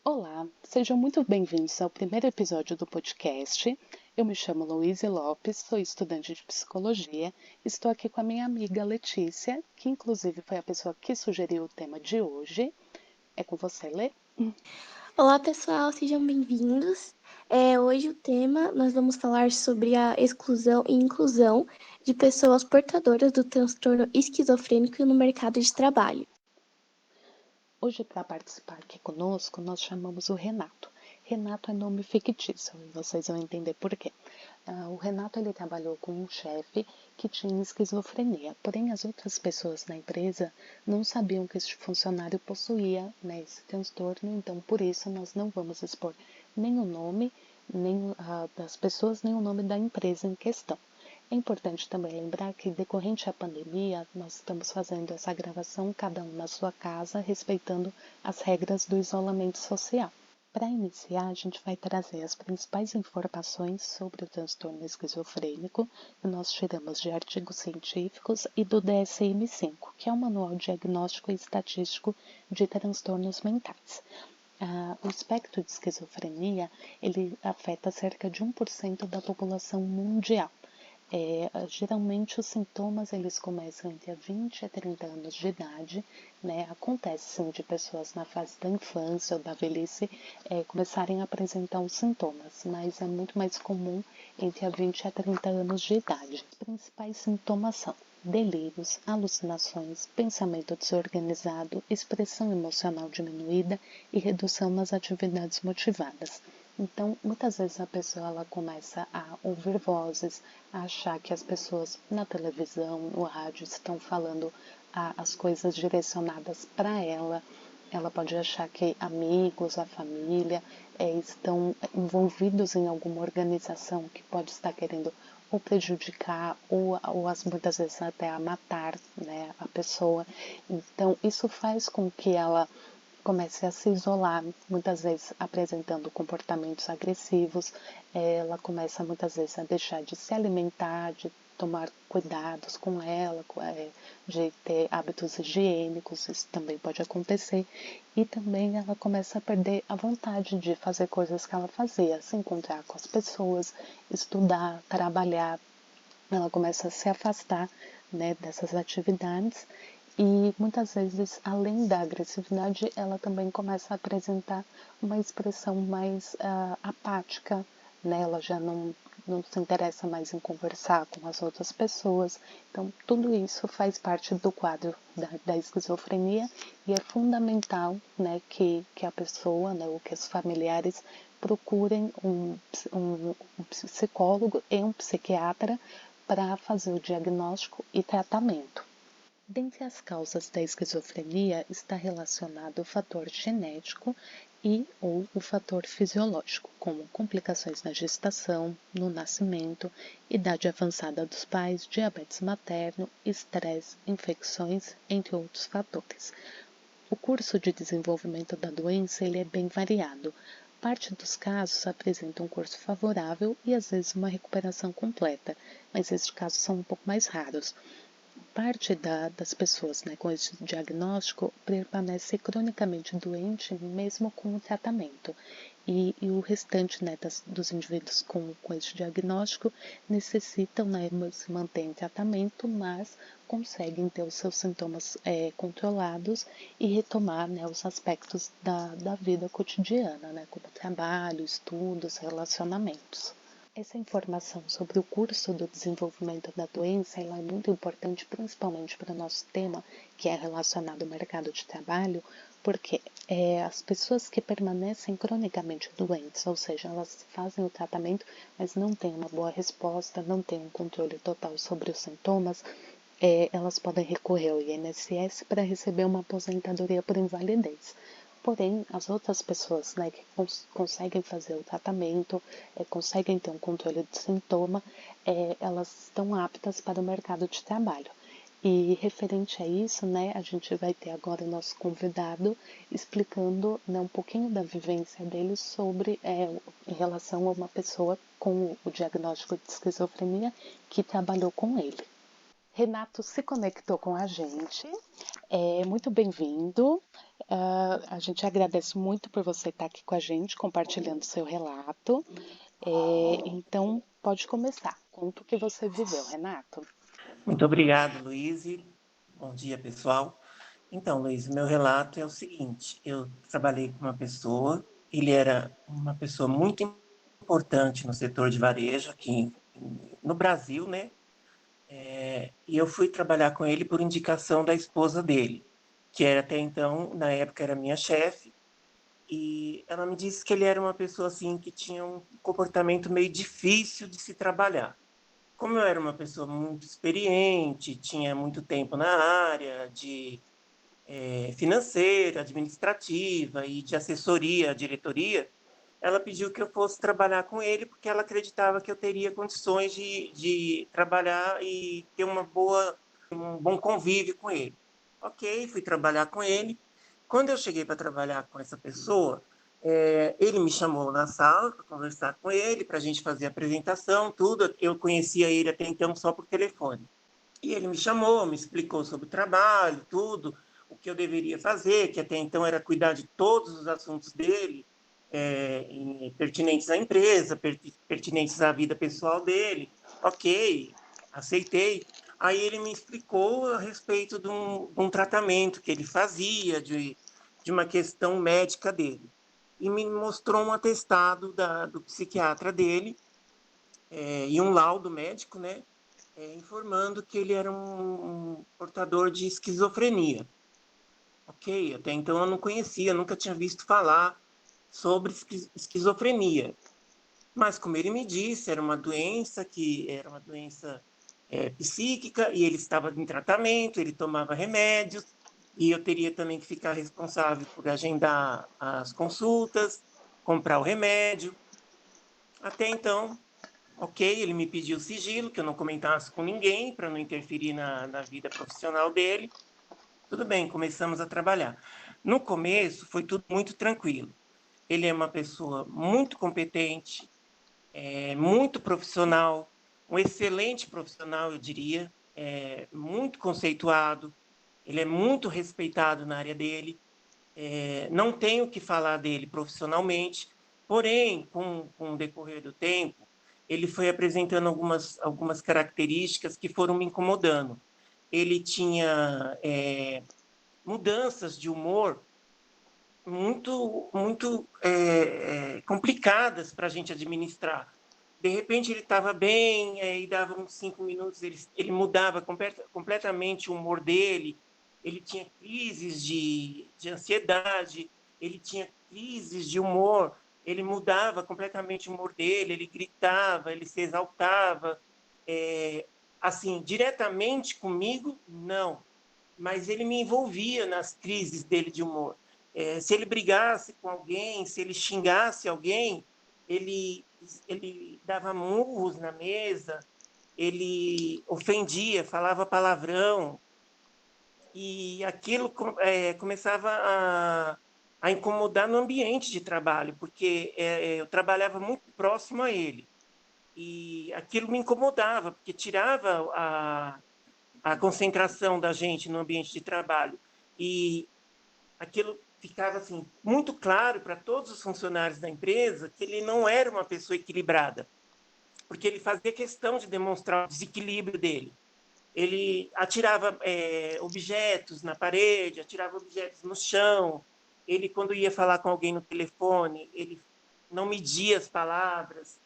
Olá, sejam muito bem-vindos ao primeiro episódio do podcast. Eu me chamo Luíse Lopes, sou estudante de psicologia. Estou aqui com a minha amiga Letícia, que inclusive foi a pessoa que sugeriu o tema de hoje. É com você, Lê? Olá, pessoal, sejam bem-vindos. Hoje o tema, nós vamos falar sobre a exclusão e inclusão de pessoas portadoras do transtorno esquizofrênico no mercado de trabalho. Hoje, para participar aqui conosco, nós chamamos o Renato. Renato é nome fictício, e vocês vão entender por quê. O Renato ele trabalhou com um chefe que tinha esquizofrenia, porém as outras pessoas na empresa não sabiam que este funcionário possuía, esse transtorno, então por isso nós não vamos expor nem o nome nem das pessoas, nem o nome da empresa em questão. É importante também lembrar que, decorrente à pandemia, nós estamos fazendo essa gravação cada um na sua casa, respeitando as regras do isolamento social. Para iniciar, a gente vai trazer as principais informações sobre o transtorno esquizofrênico que nós tiramos de artigos científicos e do DSM-5, que é o Manual Diagnóstico e Estatístico de Transtornos Mentais. O espectro de esquizofrenia ele afeta cerca de 1% da população mundial. Geralmente os sintomas eles começam entre 20 a 30 anos de idade, Acontece sim de pessoas na fase da infância ou da velhice começarem a apresentar os sintomas, mas é muito mais comum entre 20 a 30 anos de idade. Os principais sintomas são delírios, alucinações, pensamento desorganizado, expressão emocional diminuída e redução nas atividades motivadas. Então, muitas vezes a pessoa ela começa a ouvir vozes, a achar que as pessoas na televisão, no rádio estão falando as coisas direcionadas para ela. Ela pode achar que amigos, a família estão envolvidos em alguma organização que pode estar querendo ou prejudicar ou muitas vezes até a matar, a pessoa. Então, isso faz com que ela comece a se isolar, muitas vezes apresentando comportamentos agressivos, ela começa muitas vezes a deixar de se alimentar, de tomar cuidados com ela, de ter hábitos higiênicos, isso também pode acontecer, e também ela começa a perder a vontade de fazer coisas que ela fazia, se encontrar com as pessoas, estudar, trabalhar, ela começa a se afastar, dessas atividades e muitas vezes, além da agressividade, ela também começa a apresentar uma expressão mais apática, Ela já não se interessa mais em conversar com as outras pessoas. Então, tudo isso faz parte do quadro da esquizofrenia e é fundamental, que a pessoa, ou que os familiares procurem um psicólogo e um psiquiatra para fazer o diagnóstico e tratamento. Dentre as causas da esquizofrenia está relacionado o fator genético e ou o fator fisiológico, como complicações na gestação, no nascimento, idade avançada dos pais, diabetes materno, estresse, infecções, entre outros fatores. O curso de desenvolvimento da doença ele é bem variado. Parte dos casos apresenta um curso favorável e às vezes uma recuperação completa, mas esses casos são um pouco mais raros. Parte das pessoas com esse diagnóstico permanece cronicamente doente mesmo com o tratamento. E o restante dos indivíduos com esse diagnóstico necessitam se manter em tratamento, mas conseguem ter os seus sintomas controlados e retomar os aspectos da vida cotidiana, como trabalho, estudos, relacionamentos. Essa informação sobre o curso do desenvolvimento da doença ela é muito importante, principalmente para o nosso tema, que é relacionado ao mercado de trabalho, porque as pessoas que permanecem cronicamente doentes, ou seja, elas fazem o tratamento, mas não têm uma boa resposta, não têm um controle total sobre os sintomas, elas podem recorrer ao INSS para receber uma aposentadoria por invalidez. Porém, as outras pessoas que conseguem fazer o tratamento, conseguem ter um controle do sintoma, elas estão aptas para o mercado de trabalho. E referente a isso, a gente vai ter agora o nosso convidado explicando um pouquinho da vivência dele sobre em relação a uma pessoa com o diagnóstico de esquizofrenia que trabalhou com ele. Renato se conectou com a gente. Muito bem-vindo. A gente agradece muito por você estar aqui com a gente, compartilhando seu relato. Então, pode começar. Conta o que você viveu, Renato. Muito obrigado, Luiz. Bom dia, pessoal. Então, Luiz, meu relato é o seguinte: eu trabalhei com uma pessoa, ele era uma pessoa muito importante no setor de varejo aqui no Brasil, né? E eu fui trabalhar com ele por indicação da esposa dele, que era até então, na época, era minha chefe, e ela me disse que ele era uma pessoa assim que tinha um comportamento meio difícil de se trabalhar. Como eu era uma pessoa muito experiente, tinha muito tempo na área de financeira, administrativa e de assessoria à diretoria, ela pediu que eu fosse trabalhar com ele porque ela acreditava que eu teria condições de trabalhar e ter um bom convívio com ele. Ok, fui trabalhar com ele. Quando eu cheguei para trabalhar com essa pessoa, ele me chamou na sala para conversar com ele, para a gente fazer a apresentação, tudo. Eu conhecia ele até então só por telefone. E ele me chamou, me explicou sobre o trabalho, tudo, o que eu deveria fazer, que até então era cuidar de todos os assuntos dele, pertinentes à empresa, pertinentes à vida pessoal dele. Ok, aceitei. Aí ele me explicou a respeito de um tratamento que ele fazia, de uma questão médica dele. E me mostrou um atestado do psiquiatra dele, e um laudo médico, né? Informando que ele era um portador de esquizofrenia. Ok, até então eu não conhecia, nunca tinha visto falar sobre esquizofrenia. Mas como ele me disse, era uma doença psíquica e ele estava em tratamento, ele tomava remédios e eu teria também que ficar responsável por agendar as consultas, comprar o remédio. Até então, ok, ele me pediu sigilo, que eu não comentasse com ninguém, para não interferir na vida profissional dele. Tudo bem, começamos a trabalhar. No começo, foi tudo muito tranquilo. Ele é uma pessoa muito competente, muito profissional, um excelente profissional, eu diria, muito conceituado, ele é muito respeitado na área dele. Não tenho o que falar dele profissionalmente, porém, com o decorrer do tempo, ele foi apresentando algumas características que foram me incomodando. Ele tinha mudanças de humor muito complicadas para a gente administrar. De repente ele estava bem, e dava uns 5 minutos, ele mudava completamente o humor dele, ele tinha crises de ansiedade, ele tinha crises de humor, ele mudava completamente o humor dele, ele gritava, ele se exaltava. Assim, diretamente comigo, não, mas ele me envolvia nas crises dele de humor. Se ele brigasse com alguém, se ele xingasse alguém, ele, ele dava murros na mesa, ele ofendia, falava palavrão, e aquilo começava a incomodar no ambiente de trabalho, porque eu trabalhava muito próximo a ele, e aquilo me incomodava, porque tirava a concentração da gente no ambiente de trabalho. E aquilo ficava assim muito claro para todos os funcionários da empresa que ele não era uma pessoa equilibrada, porque ele fazia questão de demonstrar o desequilíbrio dele. Ele atirava objetos na parede, atirava objetos no chão. Ele, quando ia falar com alguém no telefone, ele não media as palavras,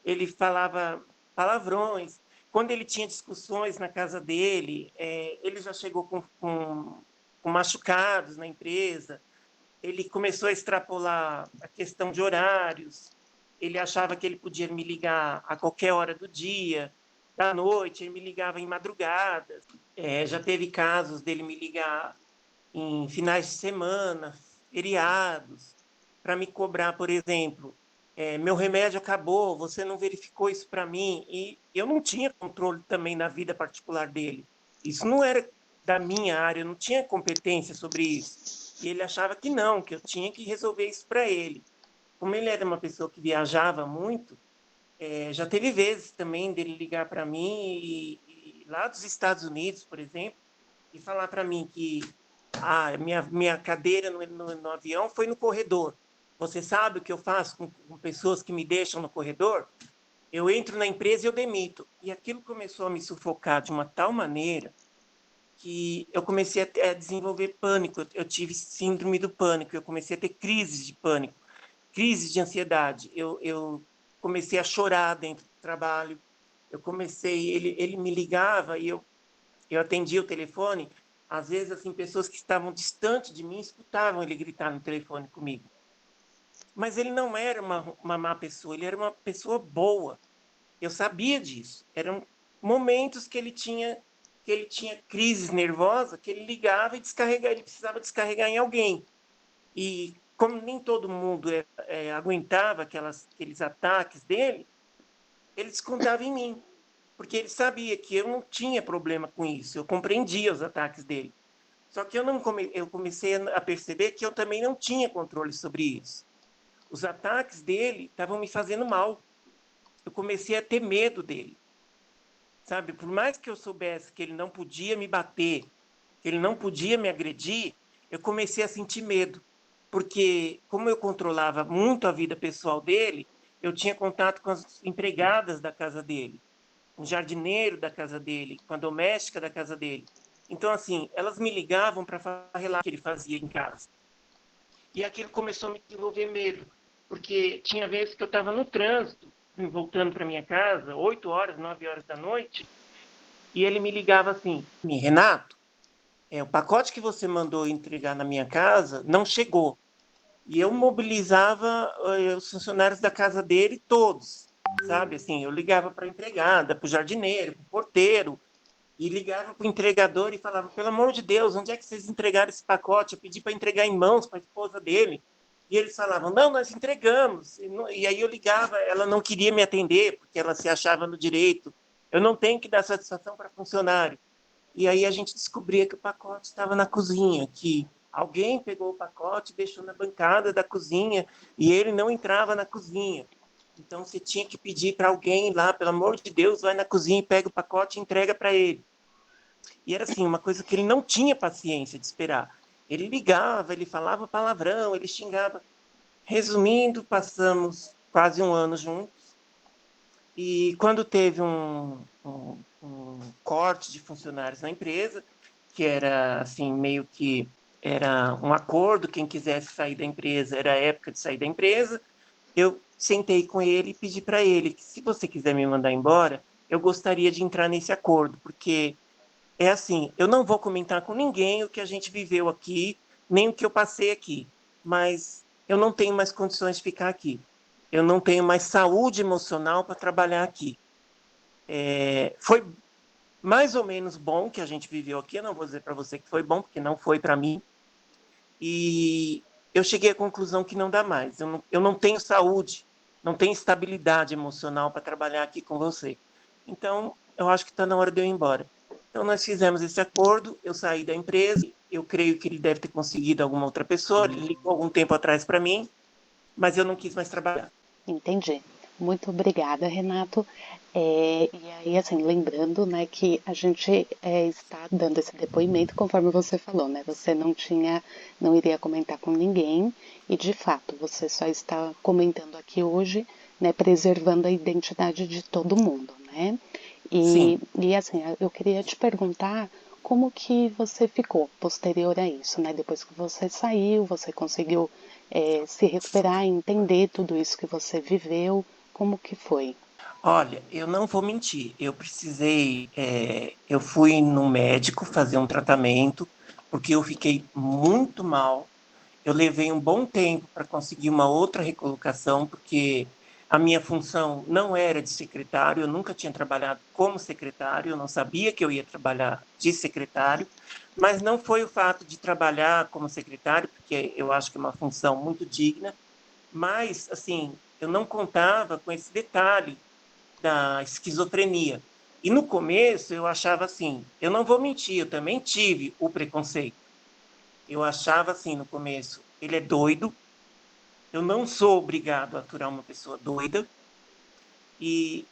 ele falava palavrões. Quando ele tinha discussões na casa dele, ele já chegou com machucados na empresa, ele começou a extrapolar a questão de horários, ele achava que ele podia me ligar a qualquer hora do dia, da noite, ele me ligava em madrugadas. Já teve casos dele me ligar em finais de semana, feriados, para me cobrar, por exemplo, meu remédio acabou, você não verificou isso para mim? E eu não tinha controle também na vida particular dele. Isso não era da minha área, eu não tinha competência sobre isso. E ele achava que não, que eu tinha que resolver isso para ele. Como ele era uma pessoa que viajava muito, já teve vezes também dele ligar para mim, e lá dos Estados Unidos, por exemplo, e falar para mim que minha cadeira no avião foi no corredor. Você sabe o que eu faço com pessoas que me deixam no corredor? Eu entro na empresa e eu demito. E aquilo começou a me sufocar de uma tal maneira que eu comecei a desenvolver pânico. Eu tive síndrome do pânico, eu comecei a ter crises de pânico, crises de ansiedade. Eu comecei a chorar dentro do trabalho. Ele me ligava e eu atendia o telefone. Às vezes, assim, pessoas que estavam distante de mim escutavam ele gritar no telefone comigo. Mas ele não era uma má pessoa, ele era uma pessoa boa. Eu sabia disso. Eram momentos que ele tinha crises nervosas, que ele ligava e ele precisava descarregar em alguém. E como nem todo mundo aguentava aqueles ataques dele, ele descontava em mim, porque ele sabia que eu não tinha problema com isso. Eu compreendia os ataques dele. Só que eu comecei a perceber que eu também não tinha controle sobre isso. Os ataques dele estavam me fazendo mal. Eu comecei a ter medo dele. Sabe? Por mais que eu soubesse que ele não podia me bater, que ele não podia me agredir, eu comecei a sentir medo. Porque, como eu controlava muito a vida pessoal dele, eu tinha contato com as empregadas da casa dele, com o jardineiro da casa dele, com a doméstica da casa dele. Então, assim, elas me ligavam para falar o que ele fazia em casa. E aquilo começou a me desenvolver medo, porque tinha vezes que eu estava no trânsito, voltando para minha casa, 8 horas, 9 horas da noite, e ele me ligava assim: Renato, o pacote que você mandou entregar na minha casa não chegou. E eu mobilizava os funcionários da casa dele todos, sabe? Assim, eu ligava para a empregada, para o jardineiro, para o porteiro, e ligava para o entregador e falava: pelo amor de Deus, onde é que vocês entregaram esse pacote? Eu pedi para entregar em mãos para a esposa dele. E eles falavam: não, nós entregamos. E aí eu ligava, ela não queria me atender, porque ela se achava no direito. Eu não tenho que dar satisfação para funcionário. E aí a gente descobria que o pacote estava na cozinha, que alguém pegou o pacote, deixou na bancada da cozinha e ele não entrava na cozinha. Então você tinha que pedir para alguém lá, pelo amor de Deus, vai na cozinha e pega o pacote e entrega para ele. E era assim, uma coisa que ele não tinha paciência de esperar. Ele ligava, ele falava palavrão, ele xingava. Resumindo, passamos quase um ano juntos. E quando teve um corte de funcionários na empresa, que era assim, meio que era um acordo, quem quisesse sair da empresa, era a época de sair da empresa, eu sentei com ele e pedi para ele que, se você quiser me mandar embora, eu gostaria de entrar nesse acordo, porque é assim, eu não vou comentar com ninguém o que a gente viveu aqui, nem o que eu passei aqui, mas eu não tenho mais condições de ficar aqui. Eu não tenho mais saúde emocional para trabalhar aqui. Foi mais ou menos bom que a gente viveu aqui, eu não vou dizer para você que foi bom, porque não foi para mim, e eu cheguei à conclusão que não dá mais. Eu não tenho saúde, não tenho estabilidade emocional para trabalhar aqui com você. Então, eu acho que está na hora de eu ir embora. Então, nós fizemos esse acordo, eu saí da empresa, eu creio que ele deve ter conseguido alguma outra pessoa, ele ligou algum tempo atrás para mim, mas eu não quis mais trabalhar. Entendi. Muito obrigada, Renato. E aí, assim, lembrando, né, que a gente está dando esse depoimento conforme você falou, né? Você não iria comentar com ninguém e, de fato, você só está comentando aqui hoje, né, preservando a identidade de todo mundo, né? Sim. E assim, eu queria te perguntar como que você ficou posterior a isso, né? Depois que você saiu, você conseguiu se recuperar, entender tudo isso que você viveu, como que foi? Olha, eu não vou mentir. Eu fui no médico fazer um tratamento, porque eu fiquei muito mal. Eu levei um bom tempo para conseguir uma outra recolocação, porque a minha função não era de secretário, eu nunca tinha trabalhado como secretário, eu não sabia que eu ia trabalhar de secretário, mas não foi o fato de trabalhar como secretário, porque eu acho que é uma função muito digna, mas, assim, eu não contava com esse detalhe da esquizofrenia. E no começo eu achava assim, eu não vou mentir, eu também tive o preconceito. Eu achava assim no começo, ele é doido, eu não sou obrigado a aturar uma pessoa doida, e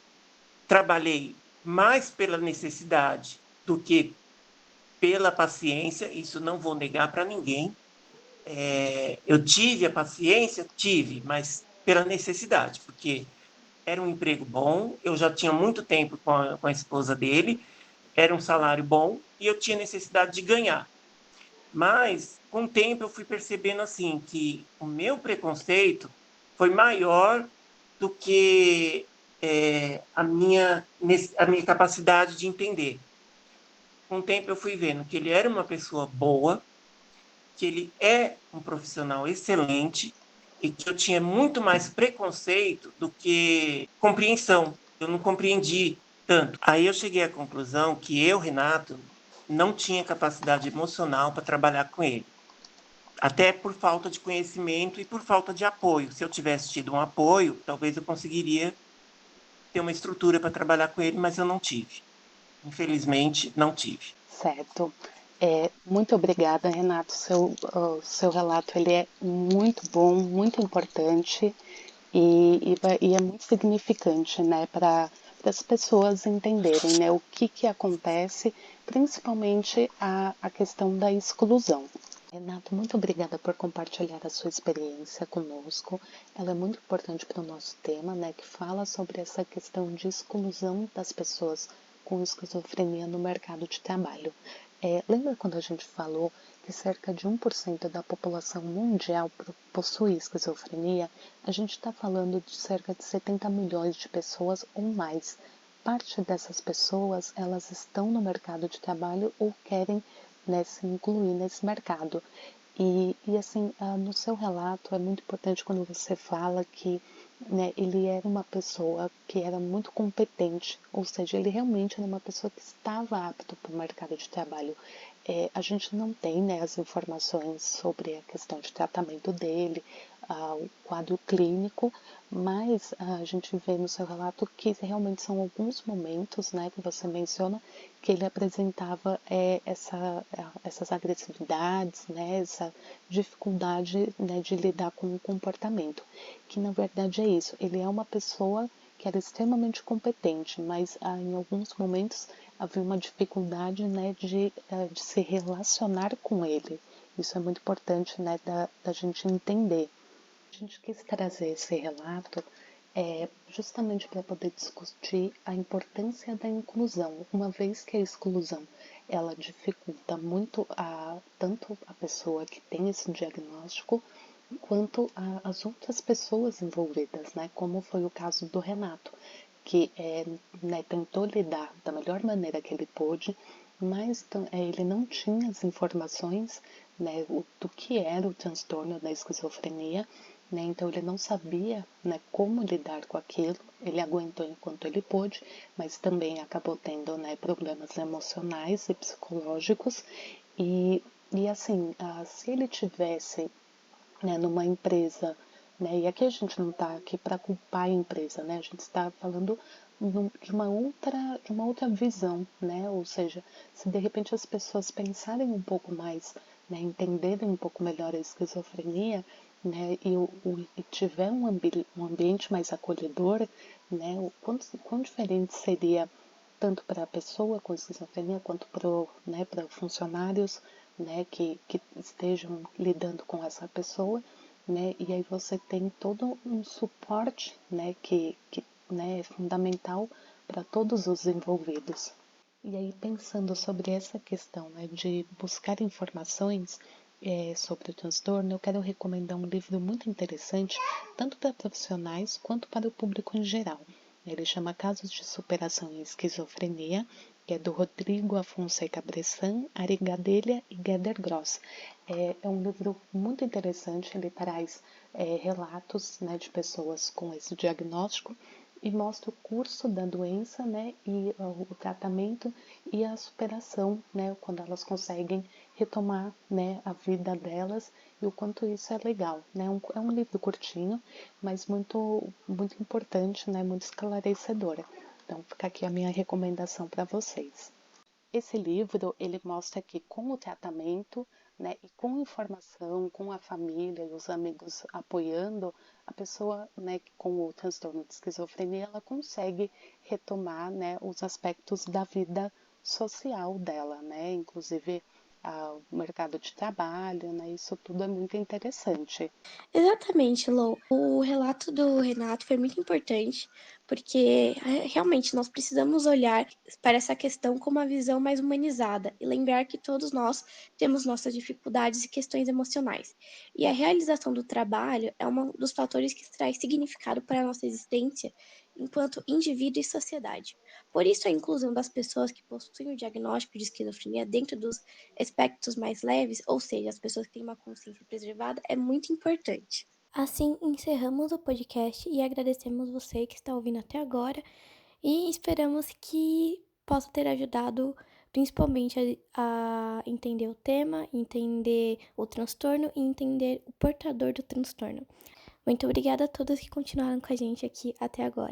trabalhei mais pela necessidade do que pela paciência, isso não vou negar para ninguém. Eu tive a paciência? Tive, mas pela necessidade, porque era um emprego bom, eu já tinha muito tempo com a esposa dele, era um salário bom e eu tinha necessidade de ganhar. Mas, com o tempo, eu fui percebendo assim que o meu preconceito foi maior do que a minha capacidade de entender. Com o tempo, eu fui vendo que ele era uma pessoa boa, que ele é um profissional excelente e que eu tinha muito mais preconceito do que compreensão. Eu não compreendi tanto. Aí eu cheguei à conclusão que eu, Renato, não tinha capacidade emocional para trabalhar com ele. Até por falta de conhecimento e por falta de apoio. Se eu tivesse tido um apoio, talvez eu conseguiria ter uma estrutura para trabalhar com ele, mas eu não tive. Infelizmente, não tive. Certo. Muito obrigada, Renato. Seu relato ele é muito bom, muito importante e é muito significante, né, para as pessoas entenderem, né, o que acontece, principalmente a questão da exclusão. Renato, muito obrigada por compartilhar a sua experiência conosco. Ela é muito importante para o nosso tema, né, que fala sobre essa questão de exclusão das pessoas com esquizofrenia no mercado de trabalho. Lembra quando a gente falou que cerca de 1% da população mundial possui esquizofrenia? A gente está falando de cerca de 70 milhões de pessoas ou mais. Parte dessas pessoas, elas estão no mercado de trabalho ou querem, né, se incluir nesse mercado. E assim, no seu relato é muito importante quando você fala que, né, ele era uma pessoa que era muito competente, ou seja, ele realmente era uma pessoa que estava apto para o mercado de trabalho. A gente não tem, né, as informações sobre a questão de tratamento dele, o quadro clínico, mas a gente vê no seu relato que realmente são alguns momentos, né, que você menciona, que ele apresentava essas agressividades, né, essa dificuldade, né, de lidar com o comportamento, que na verdade é isso, ele é uma pessoa que era extremamente competente, mas em alguns momentos havia uma dificuldade, né, de se relacionar com ele. Isso é muito importante, né, da gente entender. A gente quis trazer esse relato justamente para poder discutir a importância da inclusão, uma vez que a exclusão ela dificulta muito tanto a pessoa que tem esse diagnóstico quanto as outras pessoas envolvidas, né? Como foi o caso do Renato, que né, tentou lidar da melhor maneira que ele pôde, mas ele não tinha as informações, né, do que era o transtorno da esquizofrenia, né, então ele não sabia, né, como lidar com aquilo, ele aguentou enquanto ele pôde, mas também acabou tendo, né, problemas emocionais e psicológicos, e assim, se ele tivesse, né, numa empresa, né, e aqui a gente não está aqui para culpar a empresa, né, a gente está falando de uma outra visão, né, ou seja, se de repente as pessoas pensarem um pouco mais, né, entenderem um pouco melhor a esquizofrenia, né, e tiver um ambiente mais acolhedor, né, quão diferente seria tanto para a pessoa com esquizofrenia quanto para funcionários, né, que estejam lidando com essa pessoa, né, e aí você tem todo um suporte, né, que né, é fundamental para todos os envolvidos. E aí, pensando sobre essa questão, né, de buscar informações sobre o transtorno, eu quero recomendar um livro muito interessante, tanto para profissionais quanto para o público em geral. Ele chama Casos de Superação em Esquizofrenia, que é do Rodrigo Afonseca Bressan, Ari Gadelha e Gueder Gross. É um livro muito interessante, ele traz relatos, né, de pessoas com esse diagnóstico e mostra o curso da doença, né, e o tratamento e a superação, né, quando elas conseguem retomar, né, a vida delas e o quanto isso é legal, né, é um livro curtinho, mas muito importante, né, muito esclarecedora. Então, fica aqui a minha recomendação para vocês. Esse livro, ele mostra que com o tratamento, né, e com informação, com a família e os amigos apoiando, a pessoa, né, com o transtorno de esquizofrenia, ela consegue retomar, né, os aspectos da vida social dela, né? Inclusive o mercado de trabalho, né? Isso tudo é muito interessante. Exatamente, Lou. O relato do Renato foi muito importante, porque realmente nós precisamos olhar para essa questão com uma visão mais humanizada e lembrar que todos nós temos nossas dificuldades e questões emocionais. E a realização do trabalho é um dos fatores que traz significado para a nossa existência enquanto indivíduo e sociedade. Por isso, a inclusão das pessoas que possuem o diagnóstico de esquizofrenia dentro dos aspectos mais leves, ou seja, as pessoas que têm uma consciência preservada, é muito importante. Assim, encerramos o podcast e agradecemos você que está ouvindo até agora e esperamos que possa ter ajudado principalmente a entender o tema, entender o transtorno e entender o portador do transtorno. Muito obrigada a todos que continuaram com a gente aqui até agora.